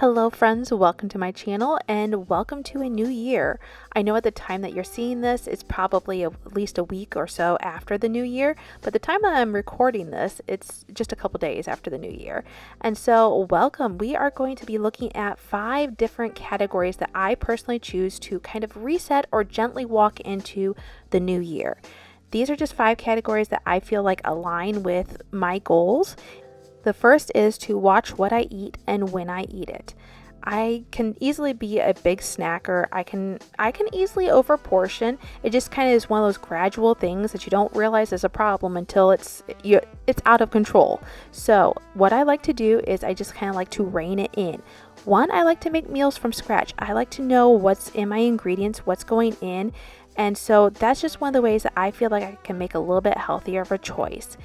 Hello friends, welcome to my channel and welcome to a new year. I know at the time that you're seeing this, it's probably at least a week or so after the new year, but the time that I'm recording this, it's just a couple days after the new year. And so welcome. We are going to be looking at 5 different categories that I personally choose to kind of reset or gently walk into the new year. These are just 5 categories that I feel like align with my goals. The first is to watch what I eat and when I eat it. I can easily be a big snacker. I can easily overportion. It just kind of is one of those gradual things that you don't realize is a problem until it's out of control. So what I like to do is I just kind of like to rein it in. One, I like to make meals from scratch. I like to know what's in my ingredients, what's going in. And so that's just one of the ways that I feel like I can make a little bit healthier of a choice.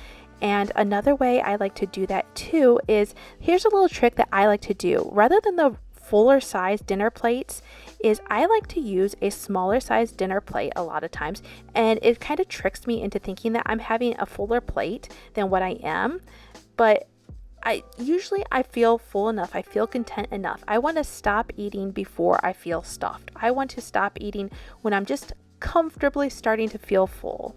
And another way I like to do that too is, here's a little trick that I like to do. Rather than the fuller size dinner plates, is I like to use a smaller size dinner plate a lot of times. And it kind of tricks me into thinking that I'm having a fuller plate than what I am. But I feel full enough. I feel content enough. I want to stop eating before I feel stuffed. I want to stop eating when I'm just comfortably starting to feel full.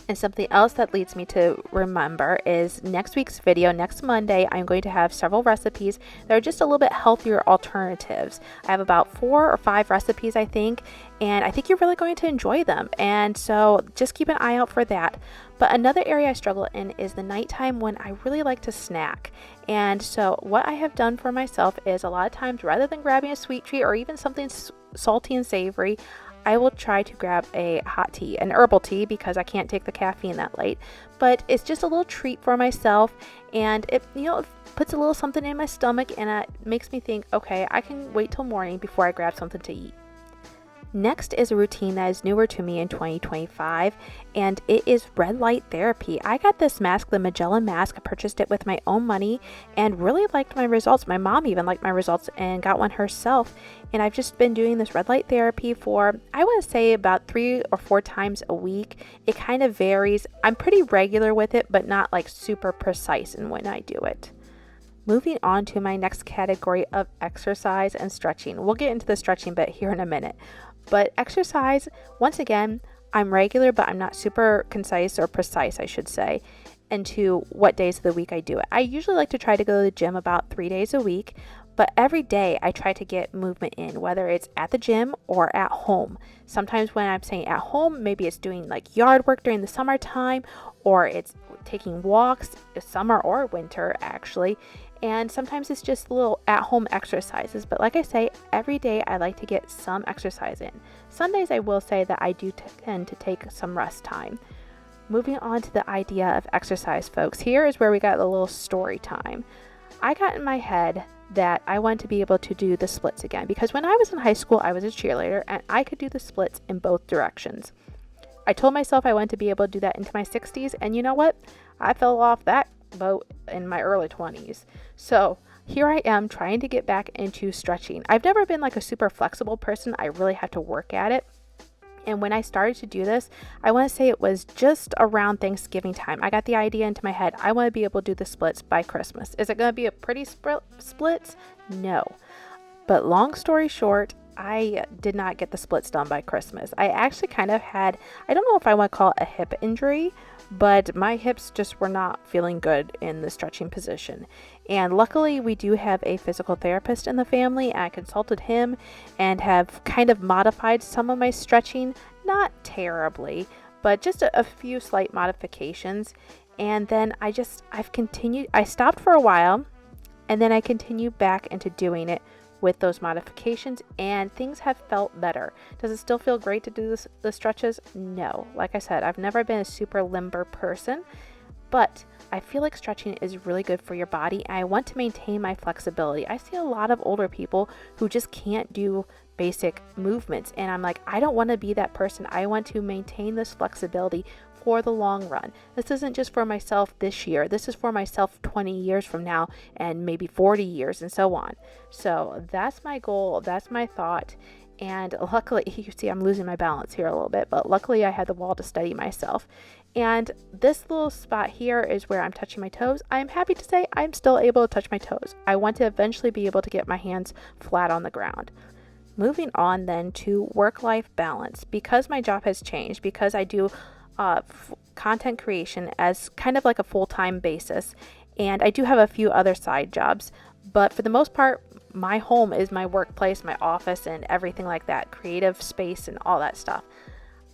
And something else that leads me to remember is next week's video, next Monday, I'm going to have several recipes that are just a little bit healthier alternatives. I have about 4 or 5 recipes, I think, and I think you're really going to enjoy them. And so just keep an eye out for that. But another area I struggle in is the nighttime when I really like to snack. And so what I have done for myself is a lot of times, rather than grabbing a sweet treat or even something salty and savory, I will try to grab a hot tea, an herbal tea, because I can't take the caffeine that late. But it's just a little treat for myself, and it puts a little something in my stomach, and it makes me think, okay, I can wait till morning before I grab something to eat. Next is a routine that is newer to me in 2025, and it is red light therapy. I got this mask, the Magellan mask. I purchased it with my own money and really liked my results. My mom even liked my results and got one herself. And I've just been doing this red light therapy for, I want to say, about 3 or 4 times a week. It kind of varies. I'm pretty regular with it, but not like super precise in when I do it. Moving on to my next category of exercise and stretching. We'll get into the stretching bit here in a minute. But exercise, once again, I'm regular, but I'm not super concise or precise, I should say, into what days of the week I do it. I usually like to try to go to the gym about 3 days a week, but every day I try to get movement in, whether it's at the gym or at home. Sometimes when I'm saying at home, maybe it's doing like yard work during the summertime, or it's taking walks, summer or winter actually. And sometimes it's just little at-home exercises. But like I say, every day I like to get some exercise in. Sundays I will say that I do tend to take some rest time. Moving on to the idea of exercise, folks. Here is where we got a little story time. I got in my head that I want to be able to do the splits again. Because when I was in high school, I was a cheerleader and I could do the splits in both directions. I told myself I wanted to be able to do that into my 60s. And you know what? I fell off that boat in my early 20s. So here I am trying to get back into stretching. I've never been like a super flexible person. I really have to work at it. And when I started to do this, I want to say it was just around Thanksgiving time. I got the idea into my head. I want to be able to do the splits by Christmas. Is it going to be a pretty splits? No. But long story short, I did not get the splits done by Christmas. I actually kind of had, I don't know if I want to call it a hip injury, but my hips just were not feeling good in the stretching position. And luckily we do have a physical therapist in the family. I consulted him and have kind of modified some of my stretching, not terribly, but just a few slight modifications. And then I stopped for a while, and then I continued back into doing it with those modifications, and things have felt better. Does it still feel great to do the stretches? No. Like I said, I've never been a super limber person, but I feel like stretching is really good for your body. I want to maintain my flexibility. I see a lot of older people who just can't do basic movements, and I'm like, I don't want to be that person. I want to maintain this flexibility for the long run. This isn't just for myself this year. This is for myself 20 years from now and maybe 40 years and so on. So that's my goal. That's my thought. And luckily, you see I'm losing my balance here a little bit, but luckily I had the wall to steady myself. And this little spot here is where I'm touching my toes. I'm happy to say I'm still able to touch my toes. I want to eventually be able to get my hands flat on the ground. Moving on then to work-life balance. Because my job has changed, because I do content creation as kind of like a full-time basis, and I do have a few other side jobs, but for the most part, my home is my workplace, my office, and everything like that, creative space and all that stuff.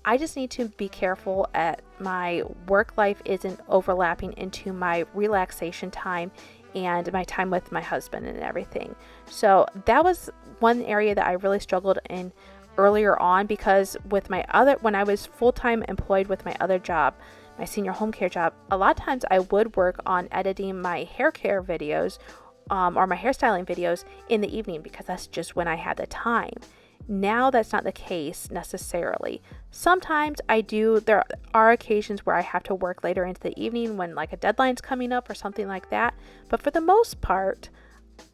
I just need to be careful at my work life isn't overlapping into my relaxation time and my time with my husband and everything. So that was one area that I really struggled in earlier on, because with when I was full-time employed with my other job, my senior home care job, a lot of times I would work on editing my hair care videos or my hairstyling videos in the evening, because that's just when I had the time. Now that's not the case necessarily. Sometimes there are occasions where I have to work later into the evening when like a deadline's coming up or something like that. But for the most part,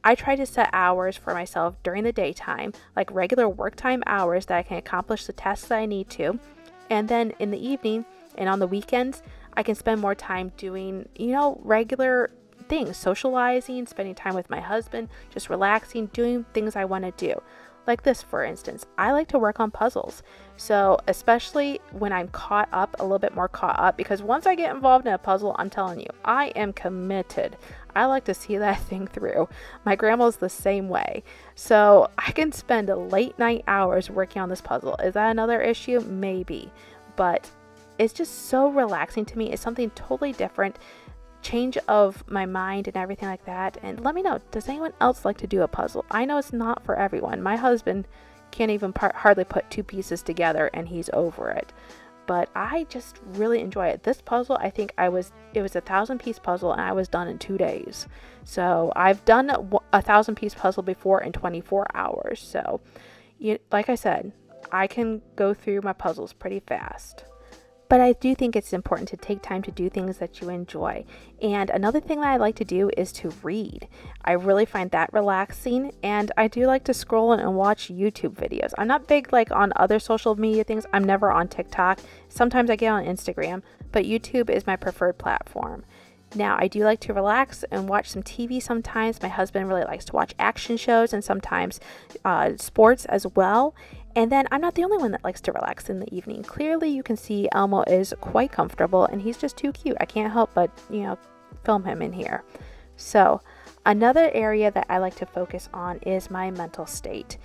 I try to set hours for myself during the daytime, like regular work time hours that I can accomplish the tasks that I need to. And then in the evening and on the weekends, I can spend more time doing, regular things, socializing, spending time with my husband, just relaxing, doing things I want to do. Like this, for instance, I like to work on puzzles. So especially when I'm a little bit more caught up, because once I get involved in a puzzle, I'm telling you, I am committed. I like to see that thing through. My grandma's the same way. So I can spend late night hours working on this puzzle. Is that another issue? Maybe. But it's just so relaxing to me. It's something totally different. Change of my mind and everything like that. And let me know, does anyone else like to do a puzzle? I know it's not for everyone. My husband can't even hardly put two pieces together and he's over it, but I just really enjoy it. This puzzle, I think it was a 1,000-piece puzzle and I was done in 2 days. So I've done a 1,000-piece puzzle before in 24 hours. So like I said, I can go through my puzzles pretty fast. But I do think it's important to take time to do things that you enjoy. And another thing that I like to do is to read. I really find that relaxing, and I do like to scroll and watch YouTube videos. I'm not big like on other social media things. I'm never on TikTok. Sometimes I get on Instagram, but YouTube is my preferred platform. Now, I do like to relax and watch some TV sometimes. My husband really likes to watch action shows and sometimes sports as well. And then I'm not the only one that likes to relax in the evening. Clearly, you can see Elmo is quite comfortable and he's just too cute. I can't help but, film him in here. So, another area that I like to focus on is my mental state.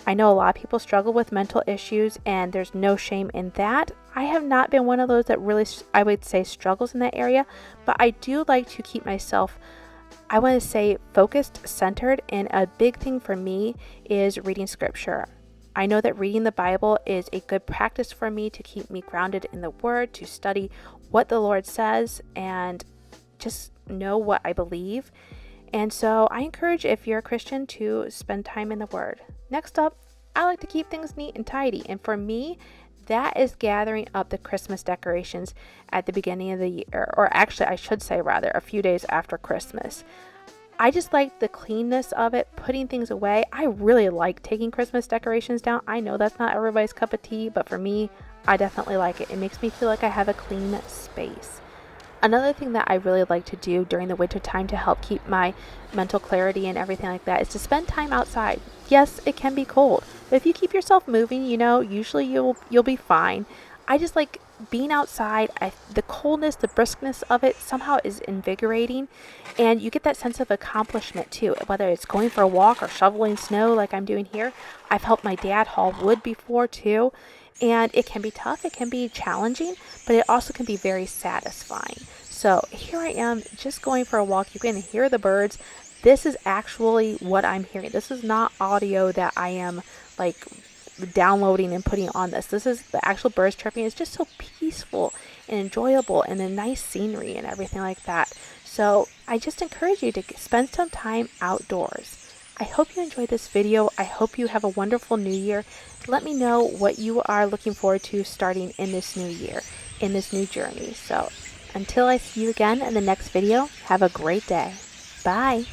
I know a lot of people struggle with mental issues, and there's no shame in that. I have not been one of those that really, I would say, struggles in that area, but I do like to keep myself, I want to say, focused, centered, and a big thing for me is reading scripture. I know that reading the Bible is a good practice for me to keep me grounded in the Word, to study what the Lord says, and just know what I believe. And so I encourage, if you're a Christian, to spend time in the Word. Next up, I like to keep things neat and tidy. And for me, that is gathering up the Christmas decorations at the beginning of the year, or actually, I should say rather, a few days after Christmas. I just like the cleanness of it, putting things away. I really like taking Christmas decorations down. I know that's not everybody's cup of tea, but for me, I definitely like it. It makes me feel like I have a clean space. Another thing that I really like to do during the winter time to help keep my mental clarity and everything like that is to spend time outside. Yes, it can be cold, but if you keep yourself moving, usually you'll be fine. I just like being outside. The coldness, the briskness of it somehow is invigorating, and you get that sense of accomplishment too, whether it's going for a walk or shoveling snow like I'm doing here. I've helped my dad haul wood before too, and it can be tough, it can be challenging, but it also can be very satisfying. So here I am just going for a walk. You can hear the birds. This is actually what I'm hearing. This is not audio that I am like downloading and putting on this. This is the actual birds chirping. It's just so peaceful and enjoyable, and the nice scenery and everything like that. So I just encourage you to spend some time outdoors. I hope you enjoyed this video. I hope you have a wonderful new year. Let me know what you are looking forward to starting in this new year, in this new journey. So until I see you again in the next video, have a great day. Bye.